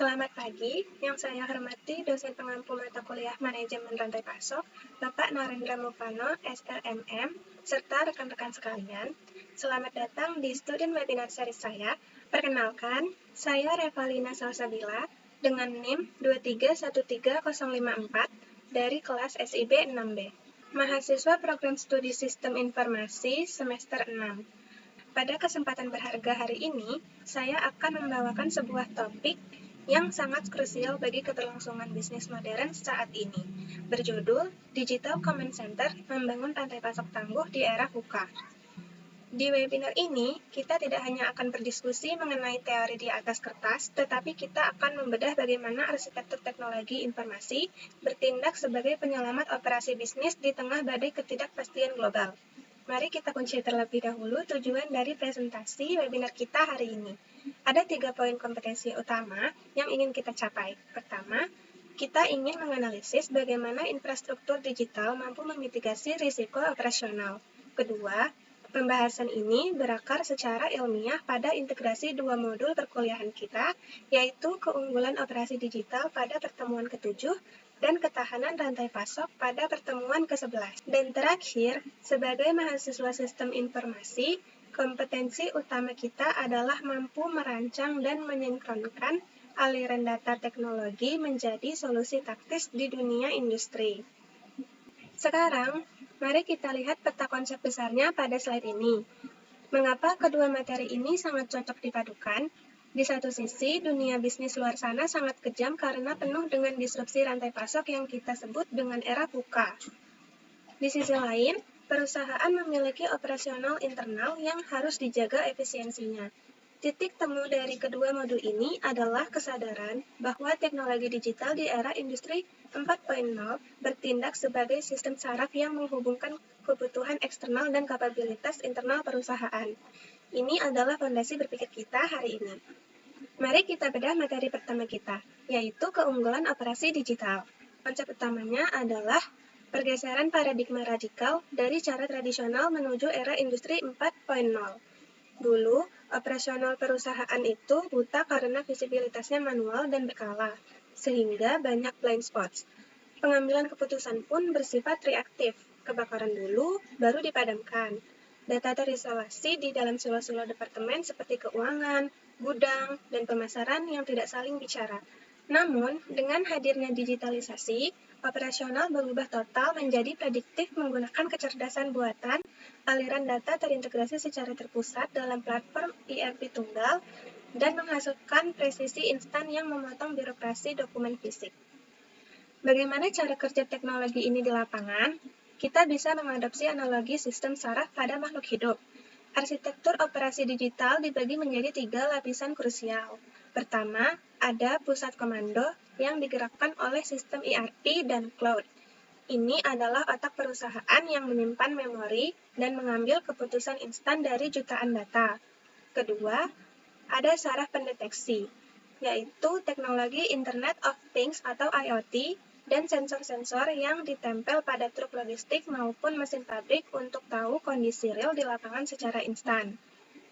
Selamat pagi, yang saya hormati dosen pengampu mata kuliah Manajemen Rantai Pasok, Bapak Narendra Mupano, SLMM, serta rekan-rekan sekalian. Selamat datang di student webinar seri saya. Perkenalkan, saya Revalina Salsabila dengan NIM 2313054 dari kelas SIB 6B. Mahasiswa Program Studi Sistem Informasi semester 6. Pada kesempatan berharga hari ini, saya akan membawakan sebuah topik yang sangat krusial bagi keberlangsungan bisnis modern saat ini, berjudul Digital Command Center Membangun Rantai Pasok Tangguh di Era VUCA. Di webinar ini, kita tidak hanya akan berdiskusi mengenai teori di atas kertas, tetapi kita akan membedah bagaimana arsitektur teknologi informasi bertindak sebagai penyelamat operasi bisnis di tengah badai ketidakpastian global. Mari kita kunci terlebih dahulu tujuan dari presentasi webinar kita hari ini. Ada 3 poin kompetensi utama yang ingin kita capai. Pertama, kita ingin menganalisis bagaimana infrastruktur digital mampu memitigasi risiko operasional. Kedua, pembahasan ini berakar secara ilmiah pada integrasi dua modul perkuliahan kita, yaitu keunggulan operasi digital pada pertemuan ke-7 dan ketahanan rantai pasok pada pertemuan ke-11. Dan terakhir, sebagai mahasiswa sistem informasi, kompetensi utama kita adalah mampu merancang dan menyinkronkan aliran data teknologi menjadi solusi taktis di dunia industri. Sekarang, mari kita lihat peta konsep besarnya pada slide ini. Mengapa kedua materi ini sangat cocok dipadukan? Di satu sisi, dunia bisnis luar sana sangat kejam karena penuh dengan disrupsi rantai pasok yang kita sebut dengan era VUCA. Di sisi lain, perusahaan memiliki operasional internal yang harus dijaga efisiensinya. Titik temu dari kedua modul ini adalah kesadaran bahwa teknologi digital di era industri 4.0 bertindak sebagai sistem saraf yang menghubungkan kebutuhan eksternal dan kapabilitas internal perusahaan. Ini adalah fondasi berpikir kita hari ini. Mari kita bedah materi pertama kita, yaitu keunggulan operasi digital. Konsep utamanya adalah pergeseran paradigma radikal dari cara tradisional menuju era industri 4.0. Dulu, operasional perusahaan itu buta karena visibilitasnya manual dan berkala, sehingga banyak blind spots. Pengambilan keputusan pun bersifat reaktif, kebakaran dulu, baru dipadamkan. Data terisolasi di dalam silo-silo departemen seperti keuangan, gudang, dan pemasaran yang tidak saling bicara. Namun, dengan hadirnya digitalisasi, operasional berubah total menjadi prediktif menggunakan kecerdasan buatan, aliran data terintegrasi secara terpusat dalam platform ERP tunggal, dan menghasilkan presisi instan yang memotong birokrasi dokumen fisik. Bagaimana cara kerja teknologi ini di lapangan? Kita bisa mengadopsi analogi sistem saraf pada makhluk hidup. Arsitektur operasi digital dibagi menjadi 3 lapisan krusial. Pertama, ada pusat komando yang digerakkan oleh sistem ERP dan cloud. Ini adalah otak perusahaan yang menyimpan memori dan mengambil keputusan instan dari jutaan data. Kedua, ada saraf pendeteksi, yaitu teknologi Internet of Things atau IoT dan sensor-sensor yang ditempel pada truk logistik maupun mesin pabrik untuk tahu kondisi real di lapangan secara instan.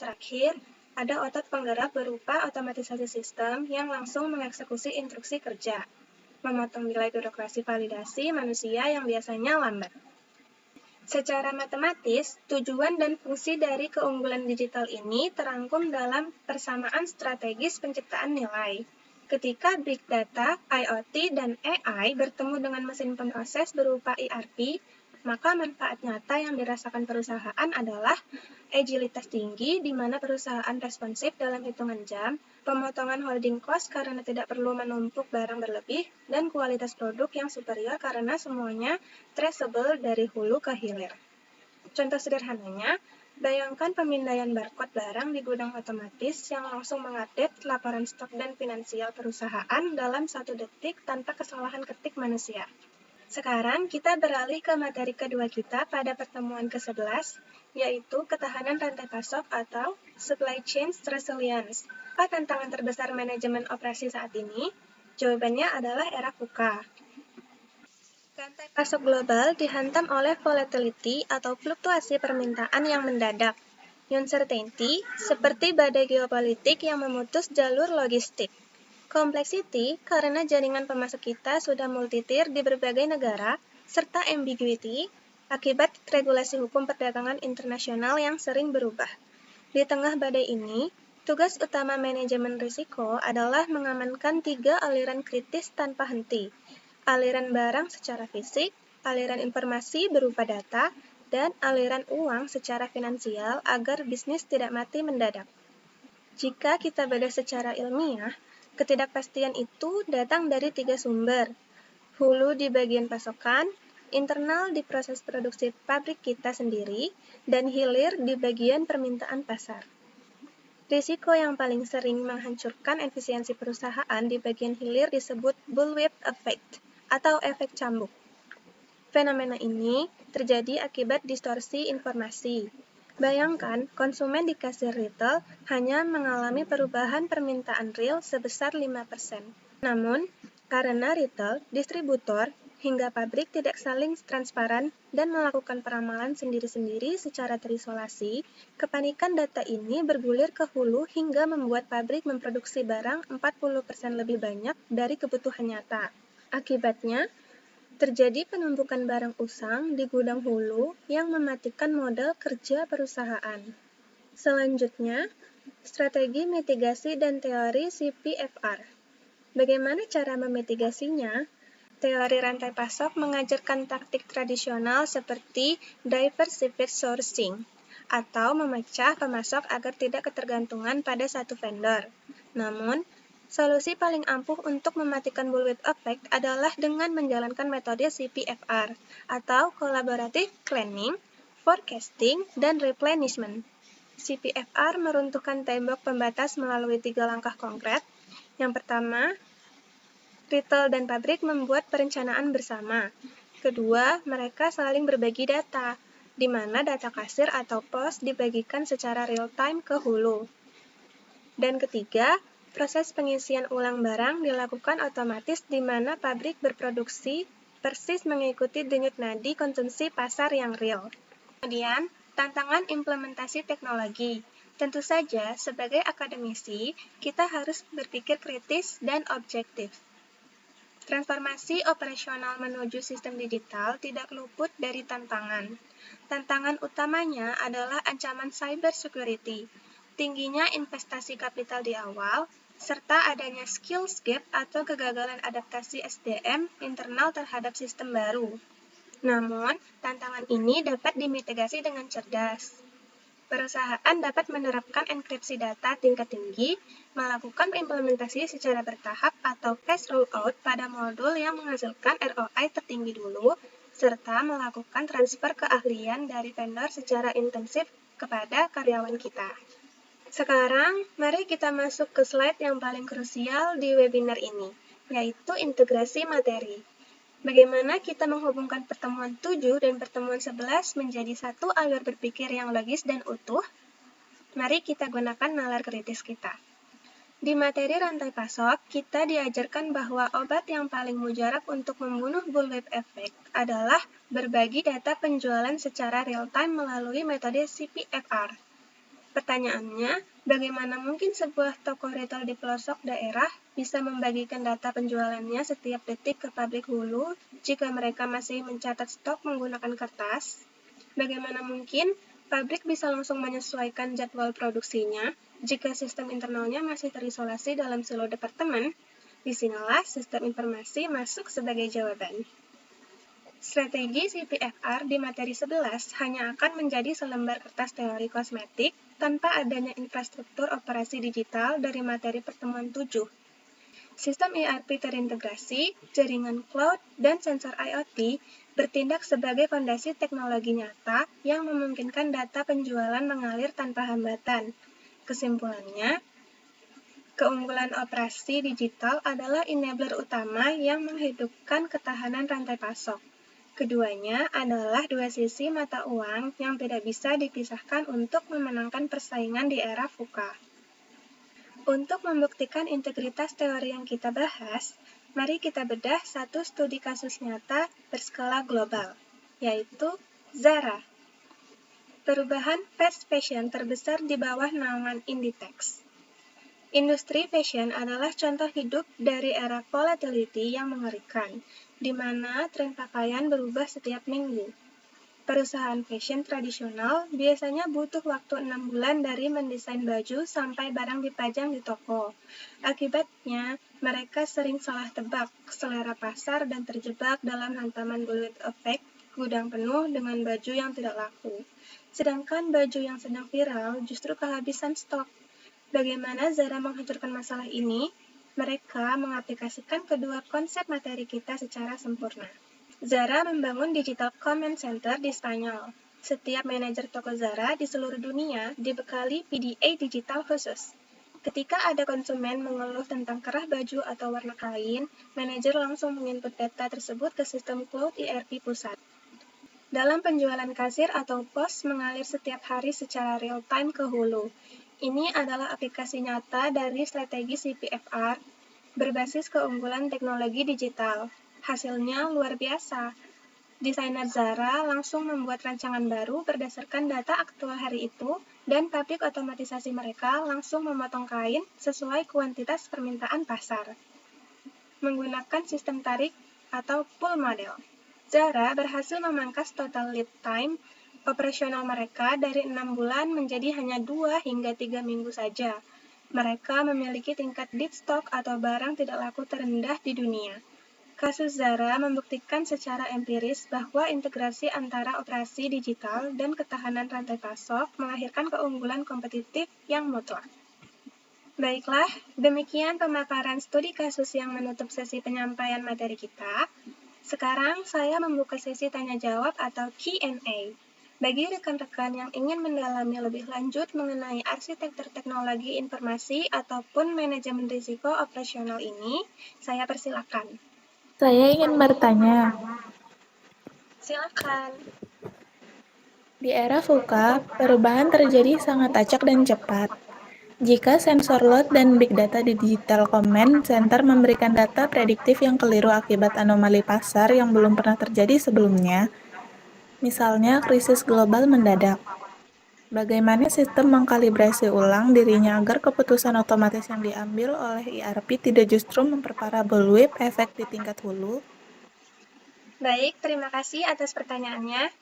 Terakhir, ada otot penggerak berupa otomatisasi sistem yang langsung mengeksekusi instruksi kerja, memotong nilai birokrasi validasi manusia yang biasanya lambat. Secara matematis, tujuan dan fungsi dari keunggulan digital ini terangkum dalam persamaan strategis penciptaan nilai. Ketika Big Data, IoT, dan AI bertemu dengan mesin pemroses berupa ERP, maka manfaat nyata yang dirasakan perusahaan adalah agilitas tinggi di mana perusahaan responsif dalam hitungan jam, pemotongan holding cost karena tidak perlu menumpuk barang berlebih, dan kualitas produk yang superior karena semuanya traceable dari hulu ke hilir. Contoh sederhananya, bayangkan pemindaian barcode barang di gudang otomatis yang langsung mengupdate laporan stok dan finansial perusahaan dalam 1 detik tanpa kesalahan ketik manusia. Sekarang kita beralih ke materi kedua kita pada pertemuan ke-11, yaitu ketahanan rantai pasok atau supply chain resilience. Apa tantangan terbesar manajemen operasi saat ini? Jawabannya adalah era VUCA. Rantai pasok global dihantam oleh volatility atau fluktuasi permintaan yang mendadak. Uncertainty seperti badai geopolitik yang memutus jalur logistik. Complexity karena jaringan pemasok kita sudah multi-tier di berbagai negara, serta ambiguity akibat regulasi hukum perdagangan internasional yang sering berubah. Di tengah badai ini, tugas utama manajemen risiko adalah mengamankan 3 aliran kritis tanpa henti: aliran barang secara fisik, aliran informasi berupa data, dan aliran uang secara finansial agar bisnis tidak mati mendadak. Jika kita bedah secara ilmiah, ketidakpastian itu datang dari 3 sumber: hulu di bagian pasokan, internal di proses produksi pabrik kita sendiri, dan hilir di bagian permintaan pasar. Risiko yang paling sering menghancurkan efisiensi perusahaan di bagian hilir disebut bullwhip effect atau efek cambuk. Fenomena ini terjadi akibat distorsi informasi. Bayangkan, konsumen di kasir retail hanya mengalami perubahan permintaan real sebesar 5%. Namun, karena retail, distributor, hingga pabrik tidak saling transparan dan melakukan peramalan sendiri-sendiri secara terisolasi, kepanikan data ini bergulir ke hulu hingga membuat pabrik memproduksi barang 40% lebih banyak dari kebutuhan nyata. Akibatnya, terjadi penumpukan barang usang di gudang hulu yang mematikan modal kerja perusahaan. Selanjutnya, strategi mitigasi dan teori CPFR. Bagaimana cara memitigasinya? Teori rantai pasok mengajarkan taktik tradisional seperti diversified sourcing atau memecah pemasok agar tidak ketergantungan pada satu vendor. Namun, solusi paling ampuh untuk mematikan bullwhip effect adalah dengan menjalankan metode CPFR atau Collaborative Planning, Forecasting, dan Replenishment. CPFR meruntuhkan tembok pembatas melalui 3 langkah konkret. Yang pertama, retail dan pabrik membuat perencanaan bersama. Kedua, mereka saling berbagi data, di mana data kasir atau POS dibagikan secara real-time ke hulu. Dan ketiga, proses pengisian ulang barang dilakukan otomatis di mana pabrik berproduksi persis mengikuti denyut nadi konsumsi pasar yang real. Kemudian, tantangan implementasi teknologi. Tentu saja, sebagai akademisi, kita harus berpikir kritis dan objektif. Transformasi operasional menuju sistem digital tidak luput dari tantangan. Tantangan utamanya adalah ancaman cyber security, tingginya investasi kapital di awal, serta adanya skills gap atau kegagalan adaptasi SDM internal terhadap sistem baru. Namun, tantangan ini dapat dimitigasi dengan cerdas. Perusahaan dapat menerapkan enkripsi data tingkat tinggi, melakukan implementasi secara bertahap atau phase rollout pada modul yang menghasilkan ROI tertinggi dulu, serta melakukan transfer keahlian dari vendor secara intensif kepada karyawan kita. Sekarang, mari kita masuk ke slide yang paling krusial di webinar ini, yaitu integrasi materi. Bagaimana kita menghubungkan pertemuan 7 dan pertemuan 11 menjadi satu alur berpikir yang logis dan utuh? Mari kita gunakan nalar kritis kita. Di materi rantai pasok, kita diajarkan bahwa obat yang paling mujarab untuk membunuh bullwhip effect adalah berbagi data penjualan secara real-time melalui metode CPFR. Pertanyaannya, bagaimana mungkin sebuah toko retail di pelosok daerah bisa membagikan data penjualannya setiap detik ke pabrik hulu jika mereka masih mencatat stok menggunakan kertas? Bagaimana mungkin pabrik bisa langsung menyesuaikan jadwal produksinya jika sistem internalnya masih terisolasi dalam silo departemen? Disinilah sistem informasi masuk sebagai jawaban. Strategi CPFR di materi 11 hanya akan menjadi selembar kertas teori kosmetik tanpa adanya infrastruktur operasi digital dari materi pertemuan 7. Sistem ERP terintegrasi, jaringan cloud, dan sensor IoT bertindak sebagai fondasi teknologi nyata yang memungkinkan data penjualan mengalir tanpa hambatan. Kesimpulannya, keunggulan operasi digital adalah enabler utama yang menghidupkan ketahanan rantai pasok. Keduanya adalah dua sisi mata uang yang tidak bisa dipisahkan untuk memenangkan persaingan di era VUCA. Untuk membuktikan integritas teori yang kita bahas, mari kita bedah satu studi kasus nyata berskala global, yaitu Zara. Perubahan fast fashion terbesar di bawah naungan Inditex. Industri fashion adalah contoh hidup dari era volatility yang mengerikan, di mana tren pakaian berubah setiap minggu. Perusahaan fashion tradisional biasanya butuh waktu 6 bulan dari mendesain baju sampai barang dipajang di toko. Akibatnya, mereka sering salah tebak selera pasar dan terjebak dalam hantaman bullwhip effect, gudang penuh dengan baju yang tidak laku. Sedangkan baju yang sedang viral justru kehabisan stok. Bagaimana Zara menghancurkan masalah ini? Mereka mengaplikasikan kedua konsep materi kita secara sempurna. Zara membangun Digital Command Center di Spanyol. Setiap manajer toko Zara di seluruh dunia dibekali PDA digital khusus. Ketika ada konsumen mengeluh tentang kerah baju atau warna kain, manajer langsung menginput data tersebut ke sistem cloud ERP pusat. Dalam penjualan kasir atau pos mengalir setiap hari secara real-time ke hulu. Ini adalah aplikasi nyata dari strategi CPFR berbasis keunggulan teknologi digital. Hasilnya luar biasa. Desainer Zara langsung membuat rancangan baru berdasarkan data aktual hari itu, dan pabrik otomatisasi mereka langsung memotong kain sesuai kuantitas permintaan pasar. Menggunakan sistem tarik atau pull model, Zara berhasil memangkas total lead time operasional mereka dari 6 bulan menjadi hanya 2 hingga 3 minggu saja. Mereka memiliki tingkat dead stock atau barang tidak laku terendah di dunia. Kasus Zara membuktikan secara empiris bahwa integrasi antara operasi digital dan ketahanan rantai pasok melahirkan keunggulan kompetitif yang mutlak. Baiklah, demikian pemaparan studi kasus yang menutup sesi penyampaian materi kita. Sekarang saya membuka sesi tanya-jawab atau Q&A. Bagi rekan-rekan yang ingin mendalami lebih lanjut mengenai arsitektur teknologi informasi ataupun manajemen risiko operasional ini, saya persilakan. Saya ingin bertanya, Silakan. di era VUCA, perubahan terjadi sangat acak dan cepat. Jika sensor load dan big data di Digital Command Center memberikan data prediktif yang keliru akibat anomali pasar yang belum pernah terjadi sebelumnya, misalnya krisis global mendadak, bagaimana sistem mengkalibrasi ulang dirinya agar keputusan otomatis yang diambil oleh ERP tidak justru memperparah bullwhip efek di tingkat hulu? Baik, terima kasih atas pertanyaannya.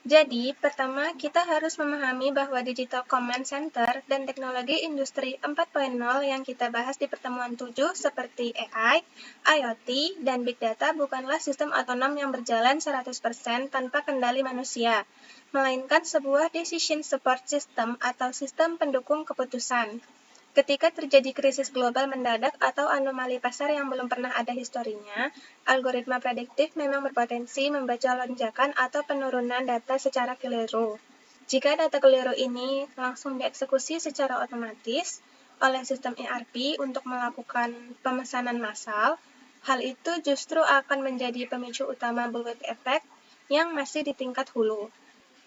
Jadi, pertama kita harus memahami bahwa Digital Command Center dan teknologi industri 4.0 yang kita bahas di pertemuan 7 seperti AI, IoT, dan Big Data bukanlah sistem otonom yang berjalan 100% tanpa kendali manusia, melainkan sebuah decision support system atau sistem pendukung keputusan. Ketika terjadi krisis global mendadak atau anomali pasar yang belum pernah ada historinya, algoritma prediktif memang berpotensi membaca lonjakan atau penurunan data secara keliru. Jika data keliru ini langsung dieksekusi secara otomatis oleh sistem ERP untuk melakukan pemesanan massal, hal itu justru akan menjadi pemicu utama bullwhip effect yang masih di tingkat hulu.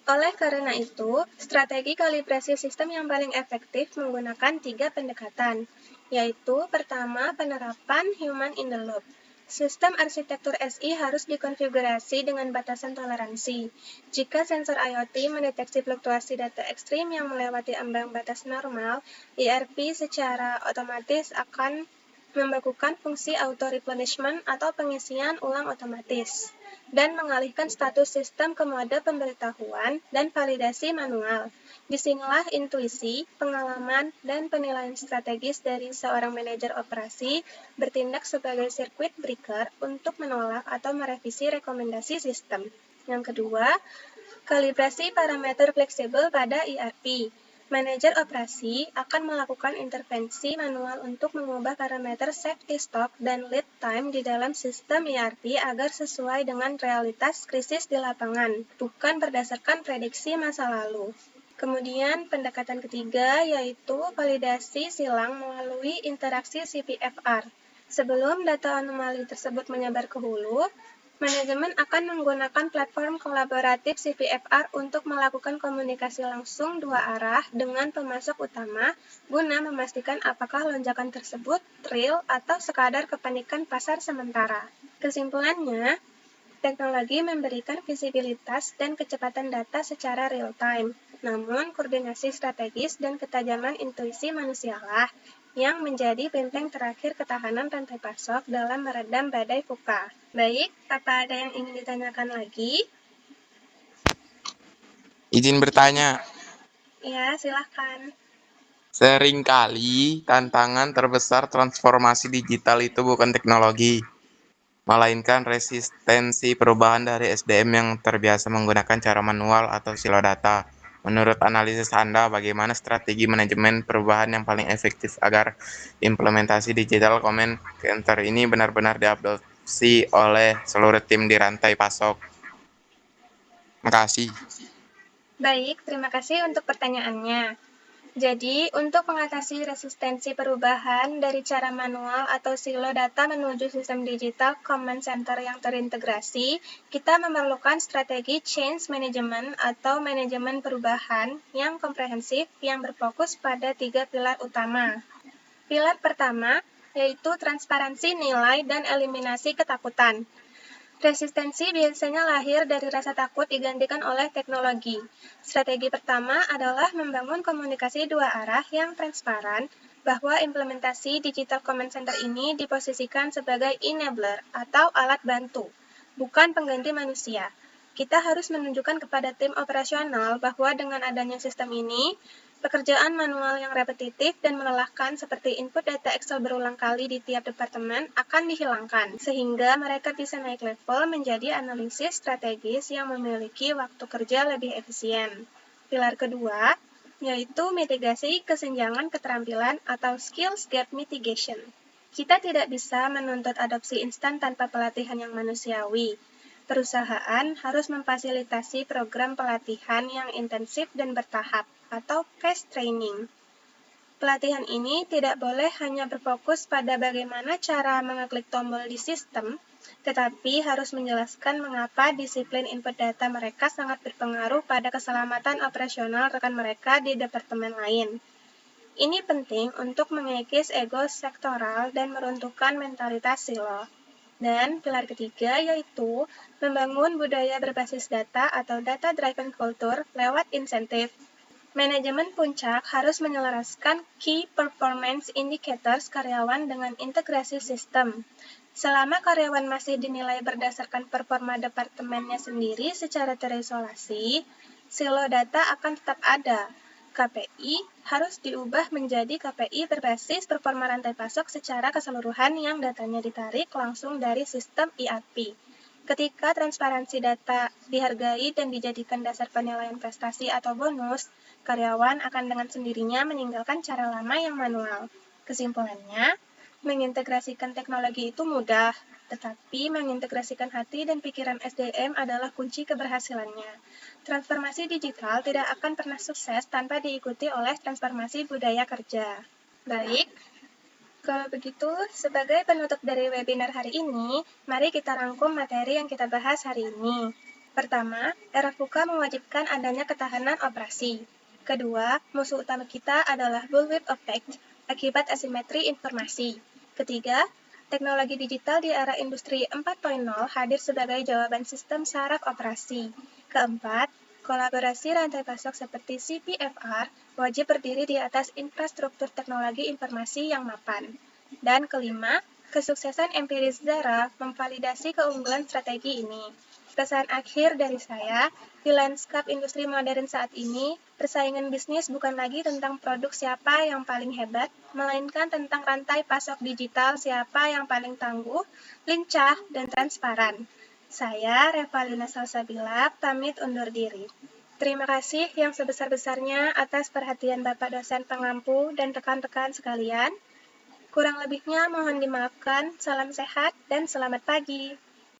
Oleh karena itu, strategi kalibrasi sistem yang paling efektif menggunakan 3 pendekatan, yaitu pertama, penerapan human in the loop. Sistem arsitektur SI harus dikonfigurasi dengan batasan toleransi. Jika sensor IoT mendeteksi fluktuasi data ekstrim yang melewati ambang batas normal, ERP secara otomatis akan membekukan fungsi auto-replenishment atau pengisian ulang otomatis, dan mengalihkan status sistem ke mode pemberitahuan dan validasi manual. Disinilah intuisi, pengalaman, dan penilaian strategis dari seorang manajer operasi bertindak sebagai circuit breaker untuk menolak atau merevisi rekomendasi sistem. Yang kedua, kalibrasi parameter fleksibel pada ERP. Manajer operasi akan melakukan intervensi manual untuk mengubah parameter safety stock dan lead time di dalam sistem ERP agar sesuai dengan realitas krisis di lapangan, bukan berdasarkan prediksi masa lalu. Kemudian pendekatan ketiga yaitu validasi silang melalui interaksi CPFR. Sebelum data anomali tersebut menyebar ke hulu, manajemen akan menggunakan platform kolaboratif CPFR untuk melakukan komunikasi langsung dua arah dengan pemasok utama guna memastikan apakah lonjakan tersebut real atau sekadar kepanikan pasar sementara. Kesimpulannya, teknologi memberikan visibilitas dan kecepatan data secara real-time, namun koordinasi strategis dan ketajaman intuisi manusialah yang menjadi benteng terakhir ketahanan rantai pasok dalam meredam badai VUCA. Baik, apa ada yang ingin ditanyakan lagi? Izin bertanya, Ya, silahkan. seringkali tantangan terbesar transformasi digital itu bukan teknologi, melainkan resistensi perubahan dari SDM yang terbiasa menggunakan cara manual atau silo data. Menurut analisis Anda, bagaimana strategi manajemen perubahan yang paling efektif agar implementasi digital command center ini benar-benar diadopsi oleh seluruh tim di rantai pasok? Terima kasih. Baik, terima kasih untuk pertanyaannya. Jadi, untuk mengatasi resistensi perubahan dari cara manual atau silo data menuju sistem digital command center yang terintegrasi, kita memerlukan strategi change management atau manajemen perubahan yang komprehensif yang berfokus pada 3 pilar utama. Pilar pertama yaitu transparansi nilai dan eliminasi ketakutan. Resistensi biasanya lahir dari rasa takut digantikan oleh teknologi. Strategi pertama adalah membangun komunikasi dua arah yang transparan, bahwa implementasi Digital Command Center ini diposisikan sebagai enabler atau alat bantu, bukan pengganti manusia. Kita harus menunjukkan kepada tim operasional bahwa dengan adanya sistem ini, pekerjaan manual yang repetitif dan melelahkan seperti input data Excel berulang kali di tiap departemen akan dihilangkan, sehingga mereka bisa naik level menjadi analisis strategis yang memiliki waktu kerja lebih efisien. Pilar kedua, yaitu mitigasi kesenjangan keterampilan atau skills gap mitigation. Kita tidak bisa menuntut adopsi instan tanpa pelatihan yang manusiawi. Perusahaan harus memfasilitasi program pelatihan yang intensif dan bertahap, atau phase training. Pelatihan ini tidak boleh hanya berfokus pada bagaimana cara mengeklik tombol di sistem, tetapi harus menjelaskan mengapa disiplin input data mereka sangat berpengaruh pada keselamatan operasional rekan mereka di departemen lain. Ini penting untuk mengikis ego sektoral dan meruntuhkan mentalitas silo. Dan pilar ketiga yaitu membangun budaya berbasis data atau data-driven culture lewat insentif. Manajemen puncak harus menyelaraskan key performance indicators karyawan dengan integrasi sistem. Selama karyawan masih dinilai berdasarkan performa departemennya sendiri secara terisolasi, silo data akan tetap ada. KPI harus diubah menjadi KPI berbasis performa rantai pasok secara keseluruhan yang datanya ditarik langsung dari sistem ERP. Ketika transparansi data dihargai dan dijadikan dasar penilaian prestasi atau bonus, karyawan akan dengan sendirinya meninggalkan cara lama yang manual. Kesimpulannya, mengintegrasikan teknologi itu mudah, tetapi mengintegrasikan hati dan pikiran SDM adalah kunci keberhasilannya. Transformasi digital tidak akan pernah sukses tanpa diikuti oleh transformasi budaya kerja. Baik, kalau begitu, sebagai penutup dari webinar hari ini, mari kita rangkum materi yang kita bahas hari ini. Pertama, era VUCA mewajibkan adanya ketahanan operasi. Kedua, musuh utama kita adalah bullwhip effect akibat asimetri informasi. Ketiga, teknologi digital di era industri 4.0 hadir sebagai jawaban sistem saraf operasi. Keempat, kolaborasi rantai pasok seperti CPFR wajib berdiri di atas infrastruktur teknologi informasi yang mapan. Dan kelima, kesuksesan empiris Zara memvalidasi keunggulan strategi ini. Pesan akhir dari saya, di lanskap industri modern saat ini, persaingan bisnis bukan lagi tentang produk siapa yang paling hebat, melainkan tentang rantai pasok digital siapa yang paling tangguh, lincah, dan transparan. Saya, Revalina Salsabila, pamit undur diri. Terima kasih yang sebesar-besarnya atas perhatian Bapak dosen pengampu dan rekan-rekan sekalian. Kurang lebihnya mohon dimaafkan. Salam sehat dan selamat pagi.